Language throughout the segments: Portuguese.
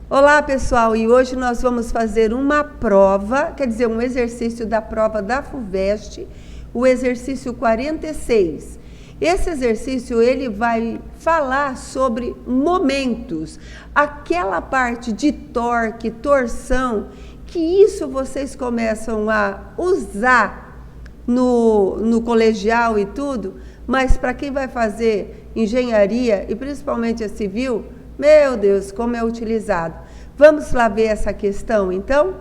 Olá, pessoal, e hoje nós vamos fazer uma prova, quer dizer, um exercício da prova da FUVEST, o exercício 46. Esse exercício, ele vai falar sobre momentos, aquela parte de torque, torção, que isso vocês começam a usar no colegial e tudo, mas para quem vai fazer engenharia, e principalmente a civil, meu Deus, como é utilizado. Vamos lá ver essa questão, então?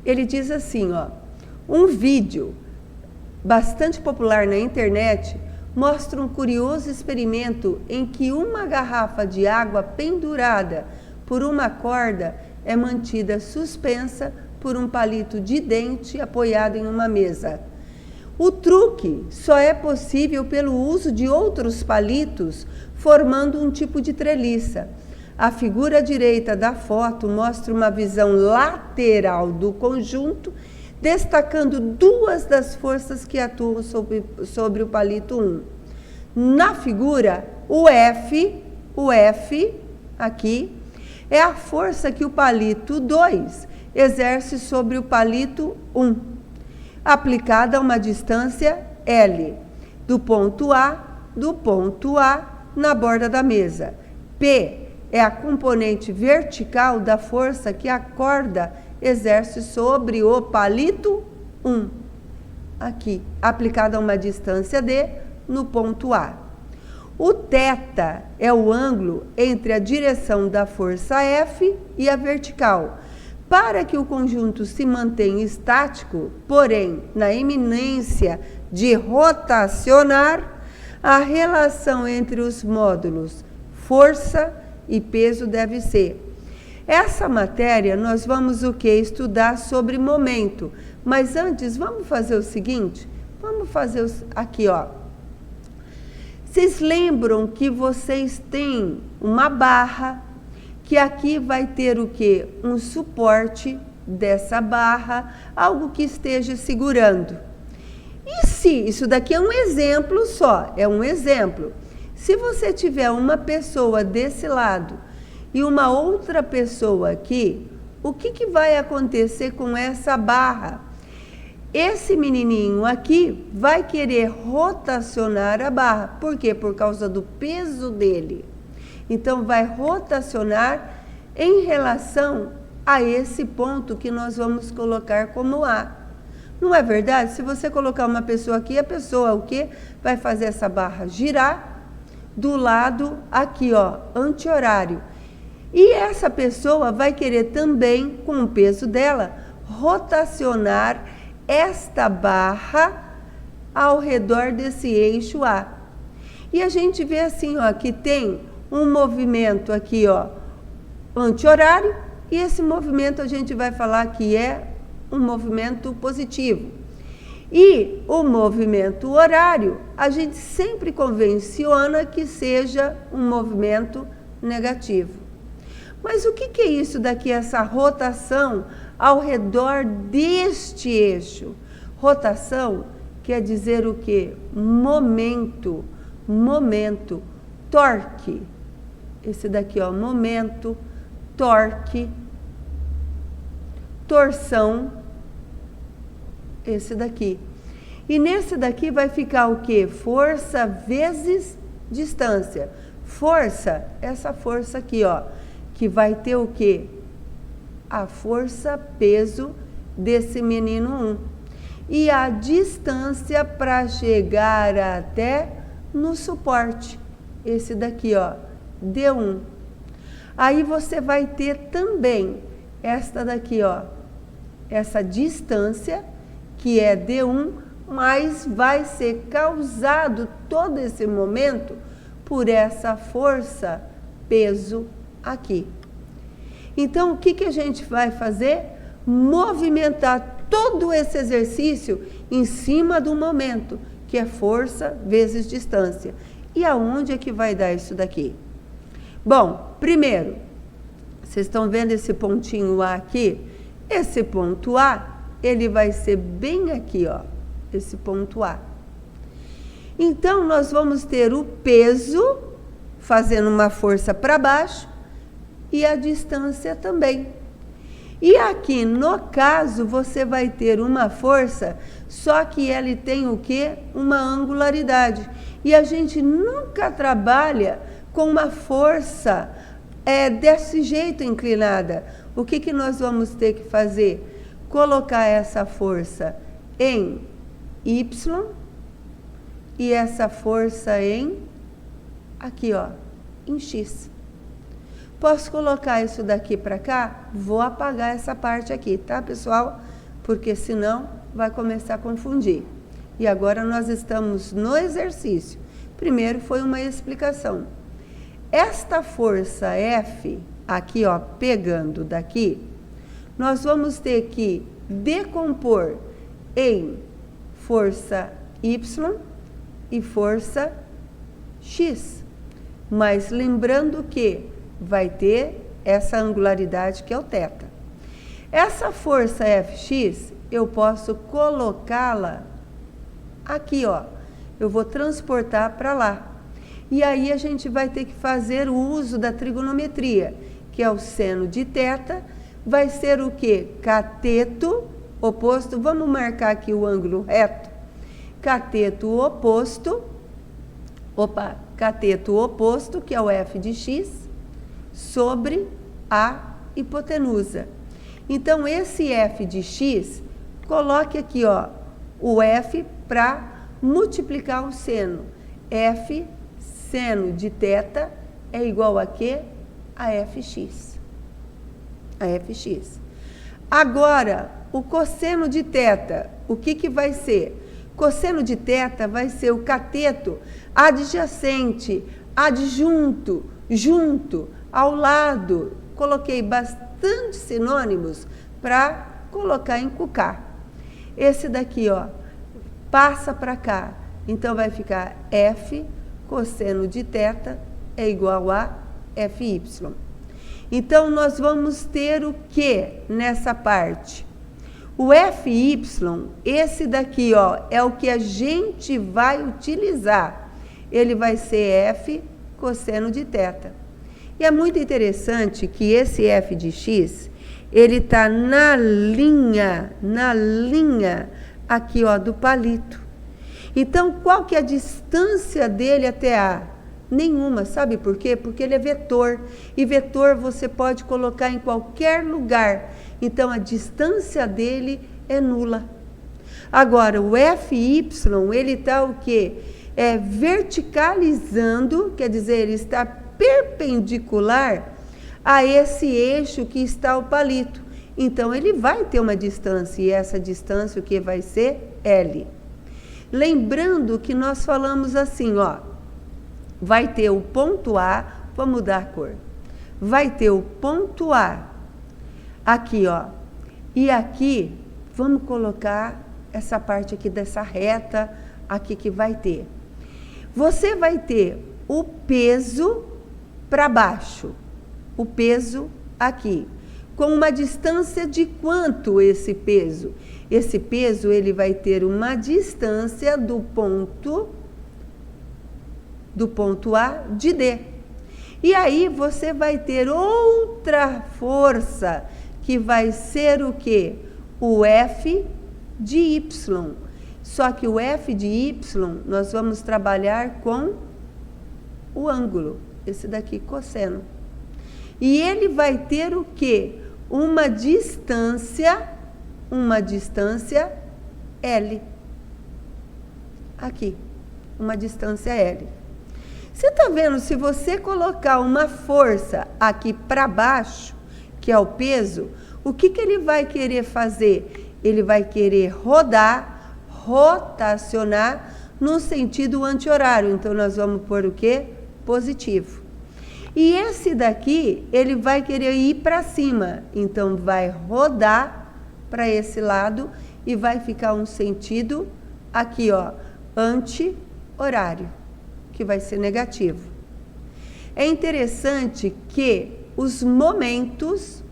Ele diz assim, ó, um vídeo bastante popular na internet mostra um curioso experimento em que uma garrafa de água pendurada por uma corda é mantida suspensa por um palito de dente apoiado em uma mesa. O truque só é possível pelo uso de outros palitos, formando um tipo de treliça. A figura direita da foto mostra uma visão lateral do conjunto, destacando duas das forças que atuam sobre o palito 1. Na figura, o F, aqui, é a força que o palito 2 exerce sobre o palito 1. Aplicada a uma distância L, do ponto A na borda da mesa. P é a componente vertical da força que a corda exerce sobre o palito 1. Aqui, aplicada a uma distância D, no ponto A. O θ é o ângulo entre a direção da força F e a vertical. Para que o conjunto se mantenha estático, porém, na iminência de rotacionar, a relação entre os módulos força e peso deve ser. Essa matéria nós vamos o que? Estudar sobre momento. Mas antes, vamos fazer o seguinte? Vamos fazer aqui, ó. Vocês lembram que vocês têm uma barra, que aqui vai ter o quê? Um suporte dessa barra, algo que esteja segurando. E se isso daqui é um exemplo só, é um exemplo. Se você tiver uma pessoa desse lado e uma outra pessoa aqui, o que vai acontecer com essa barra? Esse menininho aqui vai querer rotacionar a barra. Por quê? Por causa do peso dele. Então, vai rotacionar em relação a esse ponto que nós vamos colocar como A. Não é verdade? Se você colocar uma pessoa aqui, a pessoa o quê? Vai fazer essa barra girar do lado aqui, ó, anti-horário. E essa pessoa vai querer também, com o peso dela, rotacionar esta barra ao redor desse eixo A. E a gente vê assim, ó, que tem um movimento aqui, ó, anti-horário, e esse movimento a gente vai falar que é um movimento positivo. E o movimento horário, a gente sempre convenciona que seja um movimento negativo. Mas o que é isso daqui, essa rotação ao redor deste eixo? Rotação quer dizer o quê? Momento, torque. Esse daqui, ó, momento, torque, torção, esse daqui. E nesse daqui vai ficar o quê? Força vezes distância. Força, essa força aqui, ó, que vai ter o quê? A força, peso desse menino 1. E a distância para chegar até no suporte. Esse daqui, ó, D1. Aí você vai ter também esta daqui, ó, essa distância, que é D1, mas vai ser causado todo esse momento por essa força, peso aqui. Então, o que a gente vai fazer? Movimentar todo esse exercício em cima do momento, que é força vezes distância. E aonde é que vai dar isso daqui? Bom, primeiro, vocês estão vendo esse pontinho A aqui? Esse ponto A, ele vai ser bem aqui, ó, esse ponto A. Então, nós vamos ter o peso fazendo uma força para baixo e a distância também. E aqui, no caso, você vai ter uma força, só que ele tem o quê? Uma angularidade. E a gente nunca trabalha com uma força desse jeito inclinada. O que nós vamos ter que fazer? Colocar essa força em Y e essa força aqui, ó, em X. Posso colocar isso daqui para cá? Vou apagar essa parte aqui, tá, pessoal? Porque senão vai começar a confundir. E agora nós estamos no exercício. Primeiro foi uma explicação. Esta força F, aqui, ó, pegando daqui, nós vamos ter que decompor em força Y e força X. Mas lembrando que vai ter essa angularidade que é o θ. Essa força Fx, eu posso colocá-la aqui, ó. Eu vou transportar para lá. E aí a gente vai ter que fazer o uso da trigonometria, que é o seno de θ, vai ser o quê? Cateto oposto, vamos marcar aqui o ângulo reto. Cateto oposto, cateto oposto, que é o f de x, sobre a hipotenusa. Então, esse f de x, coloque aqui, ó, o f para multiplicar o seno. F seno de θ é igual a quê? A fx. A fx. Agora, o cosseno de θ, o que vai ser? Cosseno de θ vai ser o cateto adjacente, adjunto, junto, ao lado. Coloquei bastante sinônimos para colocar em cucar. Esse daqui, ó, passa para cá. Então, vai ficar f cosseno de θ é igual a fy. Então, nós vamos ter o que nessa parte? O fy, esse daqui, ó, é o que a gente vai utilizar. Ele vai ser f cosseno de θ. E é muito interessante que esse f de x, ele está na linha aqui, ó, do palito. Então, qual que é a distância dele até A? Nenhuma, sabe por quê? Porque ele é vetor, e vetor você pode colocar em qualquer lugar. Então, a distância dele é nula. Agora, o fy, ele está o quê? Verticalizando, quer dizer, ele está perpendicular a esse eixo que está o palito. Então, ele vai ter uma distância, e essa distância o que vai ser? L. Lembrando que nós falamos assim, ó, vai ter o ponto A, vou mudar a cor, vai ter o ponto A, aqui, ó, e aqui, vamos colocar essa parte aqui dessa reta, aqui que vai ter. Você vai ter o peso para baixo, o peso aqui, com uma distância de quanto esse peso? Esse peso, ele vai ter uma distância do ponto A de D. E aí, você vai ter outra força, que vai ser o quê? O F de Y. Só que o F de Y, nós vamos trabalhar com o ângulo. Esse daqui, cosseno. E ele vai ter o quê? Uma distância L. Aqui, uma distância L. Você está vendo, se você colocar uma força aqui para baixo, que é o peso, o que ele vai querer fazer? Ele vai querer rotacionar no sentido anti-horário. Então, nós vamos pôr o quê? Positivo. E esse daqui, ele vai querer ir para cima. Então, vai rodar para esse lado e vai ficar um sentido aqui, ó, anti-horário, que vai ser negativo. É interessante que os momentos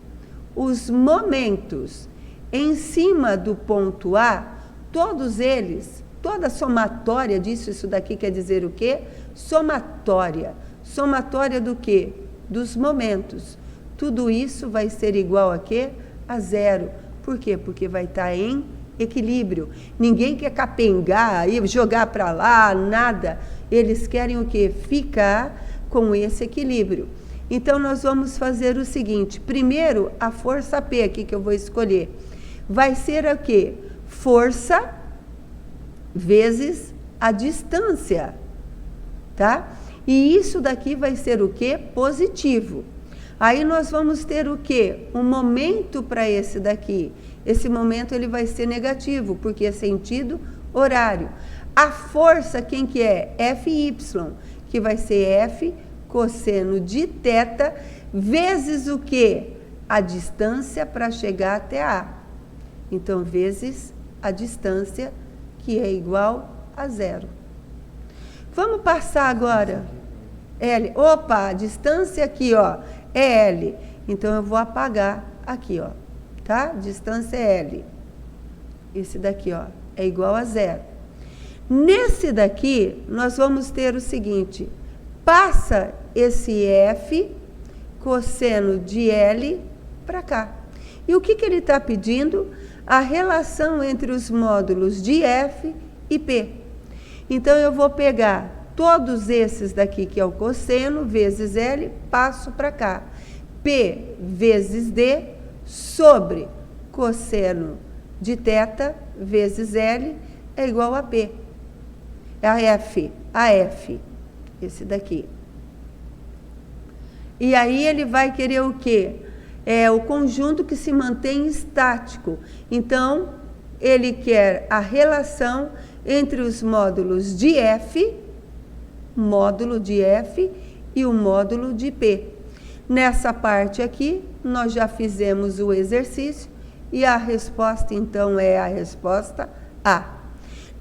em cima do ponto A, todos eles, toda a somatória disso, isso daqui quer dizer o quê? Somatória. somatória do quê? Dos momentos. Tudo isso vai ser igual a quê? A zero. Por quê? Porque vai estar em equilíbrio. Ninguém quer capengar e jogar para lá, nada. Eles querem o quê? Ficar com esse equilíbrio. Então, nós vamos fazer o seguinte. Primeiro, a força P aqui que eu vou escolher. Vai ser o quê? Força vezes a distância. Tá? E isso daqui vai ser o quê? Positivo. Aí nós vamos ter o quê? Um momento para esse daqui. Esse momento ele vai ser negativo, porque é sentido horário. A força, quem que é? Fy, que vai ser F cosseno de θ, vezes o quê? A distância para chegar até A. Então, vezes a distância, que é igual a zero. Vamos passar agora. L. Opa, a distância aqui, ó, é L. Então, eu vou apagar aqui, ó. Tá? Distância é L. Esse daqui, ó, é igual a zero. Nesse daqui, nós vamos ter o seguinte. Passa esse F cosseno de L para cá. E o que ele está pedindo? A relação entre os módulos de F e P. Então, eu vou pegar todos esses daqui, que é o cosseno, vezes L, passo para cá. P vezes D sobre cosseno de θ vezes L é igual a P. É a F, esse daqui. E aí ele vai querer o quê? É o conjunto que se mantém estático. Então, ele quer a relação entre os módulos de F, módulo de F e o módulo de P. Nessa parte aqui, nós já fizemos o exercício e a resposta, então, é a resposta A.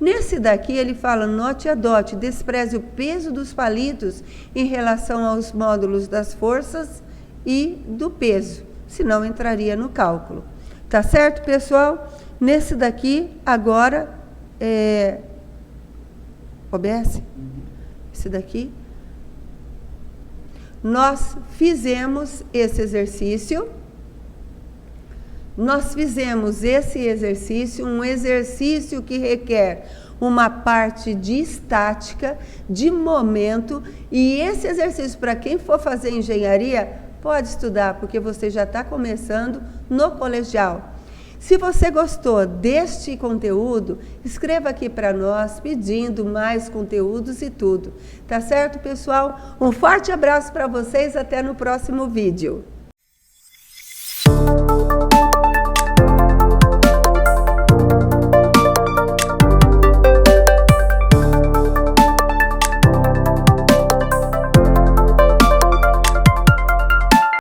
Nesse daqui, ele fala, note a dote, despreze o peso dos palitos em relação aos módulos das forças e do peso, senão entraria no cálculo. Tá certo, pessoal? Nesse daqui, agora, OBS? Esse daqui. Nós fizemos esse exercício. Nós fizemos esse exercício, um exercício que requer uma parte de estática, de momento, e esse exercício, para quem for fazer engenharia, pode estudar, porque você já está começando no colegial. Se você gostou deste conteúdo, escreva aqui para nós, pedindo mais conteúdos e tudo. Tá certo, pessoal? Um forte abraço para vocês, até no próximo vídeo.